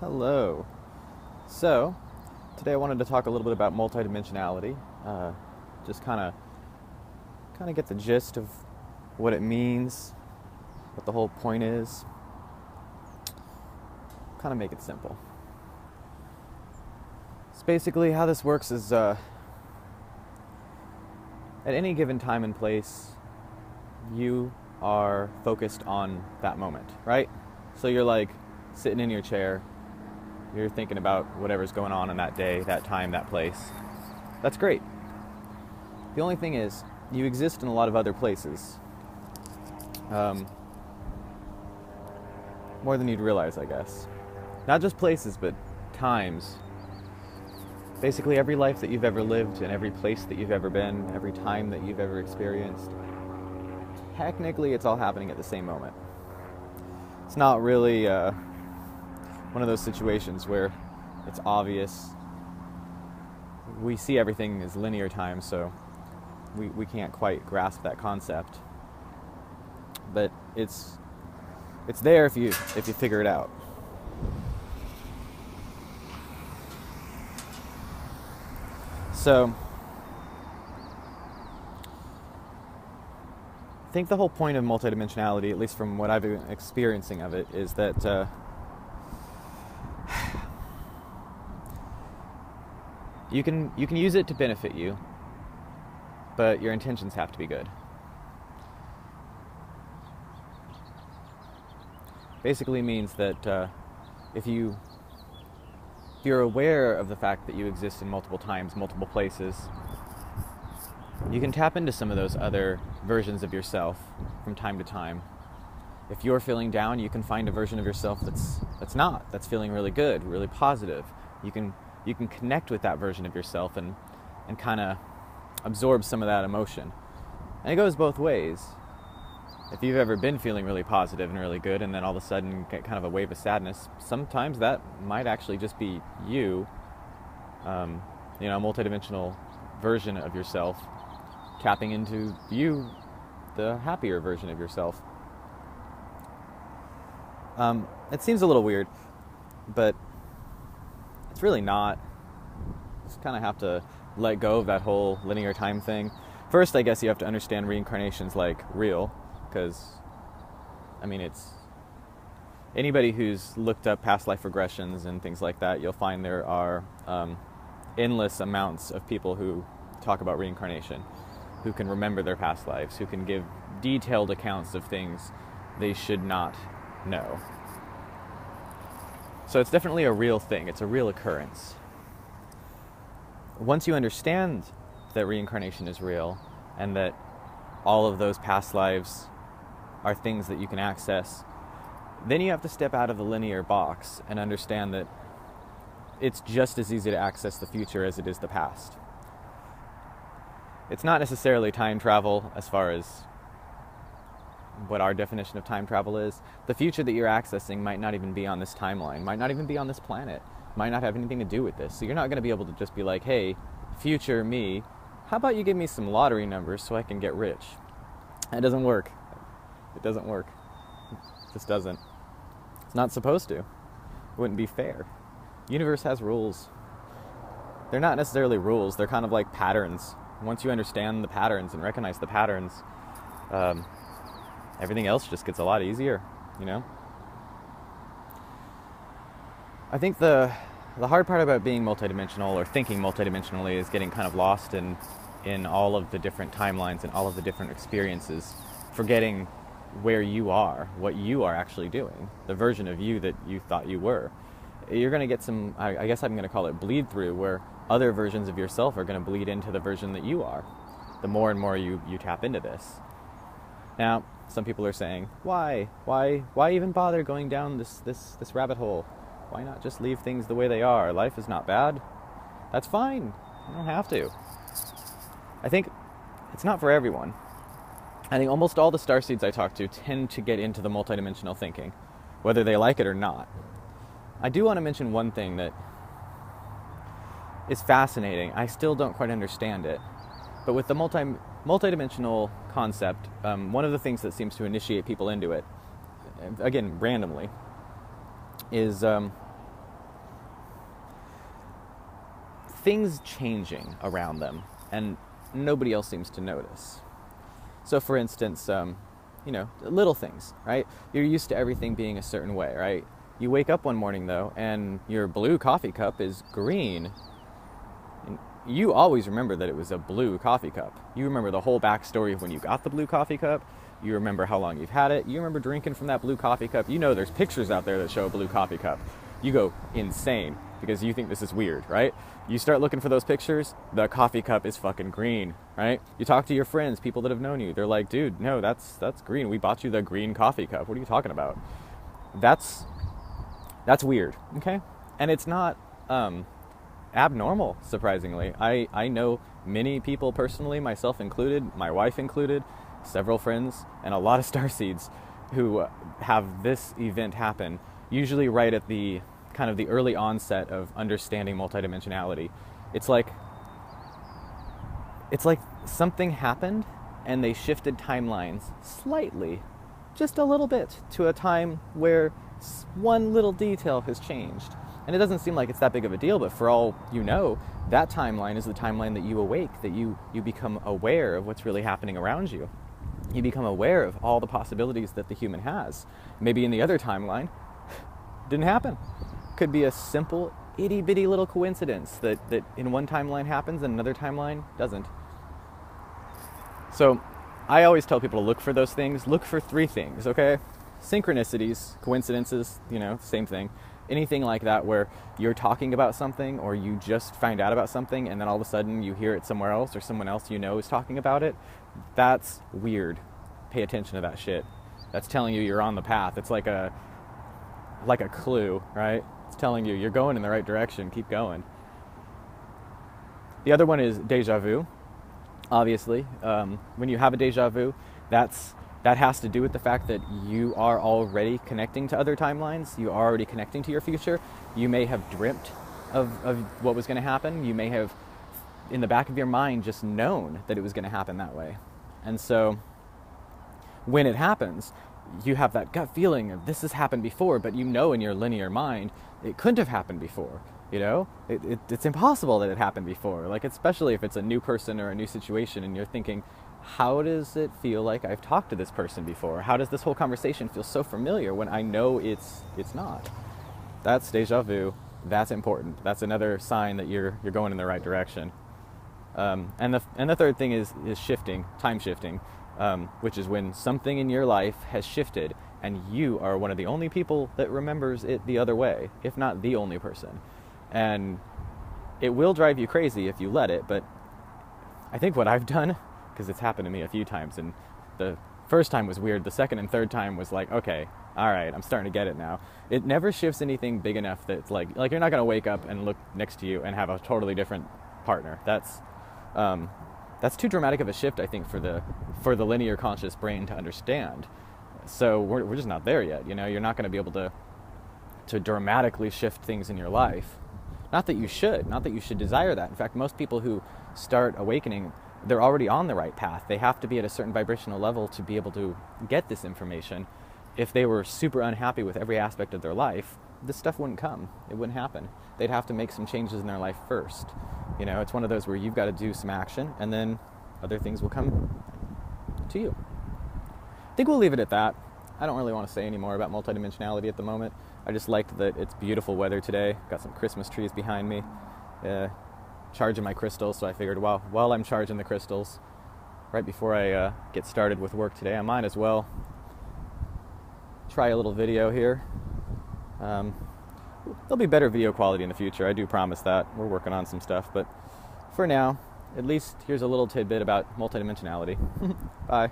Hello. So, today I wanted to talk a little bit about multidimensionality. Just kind of get the gist of what it means, what the whole point is. Kind of make it simple. So basically, how this works is, at any given time and place, you are focused on that moment, right? So you're like sitting in your chair. You're thinking about whatever's going on in that day, that time, that place. That's great. The only thing is, you exist in a lot of other places. More than you'd realize, I guess. Not just places, but times. Basically, every life that you've ever lived and every place that you've ever been, every time that you've ever experienced, technically it's all happening at the same moment. It's not really one of those situations where it's obvious. We see everything as linear time, so we can't quite grasp that concept. But it's there if you figure it out. So I think the whole point of multidimensionality, at least from what I've been experiencing of it, is that you can use it to benefit you, but your intentions have to be good. Basically means that if you're aware of the fact that you exist in multiple times, multiple places, you can tap into some of those other versions of yourself from time to time. If you're feeling down, you can find a version of yourself that's feeling really good, really positive. You can connect with that version of yourself and kind of absorb some of that emotion. And it goes both ways. If you've ever been feeling really positive and really good and then all of a sudden get kind of a wave of sadness, sometimes that might actually just be you, a multidimensional version of yourself tapping into you, the happier version of yourself. It seems a little weird, but it's really not. Just kind of have to let go of that whole linear time thing. First, I guess you have to understand reincarnation's like real, because, it's anybody who's looked up past life regressions and things like that, you'll find there are endless amounts of people who talk about reincarnation, who can remember their past lives, who can give detailed accounts of things they should not know. So it's definitely a real thing. It's a real occurrence. Once you understand that reincarnation is real and that all of those past lives are things that you can access, then you have to step out of the linear box and understand that it's just as easy to access the future as it is the past. It's not necessarily time travel as far as what our definition of time travel is. The future that you're accessing might not even be on this timeline, might not even be on this planet, might not have anything to do with this. So you're not going to be able to just be like, hey, future me, how about you give me some lottery numbers so I can get rich? That doesn't work. It doesn't work. It just doesn't. It's not supposed to. It wouldn't be fair. The universe has rules. They're not necessarily rules. They're kind of like patterns. Once you understand the patterns and recognize the patterns, everything else just gets a lot easier, I think the hard part about being multidimensional or thinking multidimensionally is getting kind of lost in all of the different timelines and all of the different experiences, forgetting where you are, what you are actually doing, the version of you that you thought you were. You're going to get some, I guess I'm going to call it bleed through, where other versions of yourself are going to bleed into the version that you are, the more and more you tap into this. Now, some people are saying, why even bother going down this rabbit hole? Why not just leave things the way they are? Life is not bad. That's fine. You don't have to. I think it's not for everyone. I think almost all the starseeds I talk to tend to get into the multidimensional thinking, whether they like it or not. I do want to mention one thing that is fascinating. I still don't quite understand it. But with the multidimensional concept, one of the things that seems to initiate people into it, again, randomly, is things changing around them, and nobody else seems to notice. So for instance, little things, right? You're used to everything being a certain way, right? You wake up one morning though, and your blue coffee cup is green. And you always remember that it was a blue coffee cup. You remember the whole backstory of when you got the blue coffee cup. You remember how long you've had it. You remember drinking from that blue coffee cup. You know there's pictures out there that show a blue coffee cup. You go insane because you think this is weird, right? You start looking for those pictures, the coffee cup is fucking green, right? You talk to your friends, people that have known you. They're like, dude, no, that's green. We bought you the green coffee cup. What are you talking about? That's weird, okay? And it's not abnormal, surprisingly. I know many people personally, myself included, my wife included, several friends, and a lot of starseeds who have this event happen, usually right at the kind of the early onset of understanding multidimensionality. It's like something happened and they shifted timelines slightly, just a little bit, to a time where one little detail has changed. And it doesn't seem like it's that big of a deal, but for all you know, that timeline is the timeline that you awake, that you become aware of what's really happening around you. You become aware of all the possibilities that the human has. Maybe in the other timeline, didn't happen. Could be a simple, itty-bitty little coincidence that in one timeline happens and another timeline doesn't. So I always tell people to look for those things. Look for three things, okay? Synchronicities, coincidences, same thing. Anything like that where you're talking about something or you just find out about something and then all of a sudden you hear it somewhere else or someone else is talking about it, that's weird. Pay attention to that shit. That's telling you you're on the path. It's like a clue, right? It's telling you you're going in the right direction. Keep going. The other one is déjà vu. Obviously, when you have a déjà vu, that has to do with the fact that you are already connecting to other timelines. You are already connecting to your future. You may have dreamt of what was going to happen. You may have, in the back of your mind, just known that it was going to happen that way. And so when it happens, you have that gut feeling of this has happened before, but in your linear mind, it couldn't have happened before. It's impossible that it happened before. Like, especially if it's a new person or a new situation and you're thinking, how does it feel like I've talked to this person before? How does this whole conversation feel so familiar when I know it's not? That's déjà vu. That's important. That's another sign that you're going in the right direction. And the third thing is shifting, time shifting, which is when something in your life has shifted and you are one of the only people that remembers it the other way, if not the only person. And it will drive you crazy if you let it, but I think what I've done, because it's happened to me a few times, and the first time was weird, the second and third time was like, okay, all right, I'm starting to get it now. It never shifts anything big enough that it's like you're not going to wake up and look next to you and have a totally different partner. That's too dramatic of a shift, I think, for the linear conscious brain to understand. So we're just not there yet. You're not going to be able to dramatically shift things in your life. Not that you should desire that. In fact, most people who start awakening, they're already on the right path. They have to be at a certain vibrational level to be able to get this information. If they were super unhappy with every aspect of their life, this stuff wouldn't come. It wouldn't happen. They'd have to make some changes in their life first. It's one of those where you've got to do some action and then other things will come to you. I think we'll leave it at that. I don't really want to say any more about multidimensionality at the moment. I just liked that it's beautiful weather today. Got some Christmas trees behind me. Charging my crystals, so I figured, well, while I'm charging the crystals, right before I get started with work today, I might as well try a little video here. There'll be better video quality in the future, I do promise that. We're working on some stuff, but for now, at least here's a little tidbit about multidimensionality. Bye.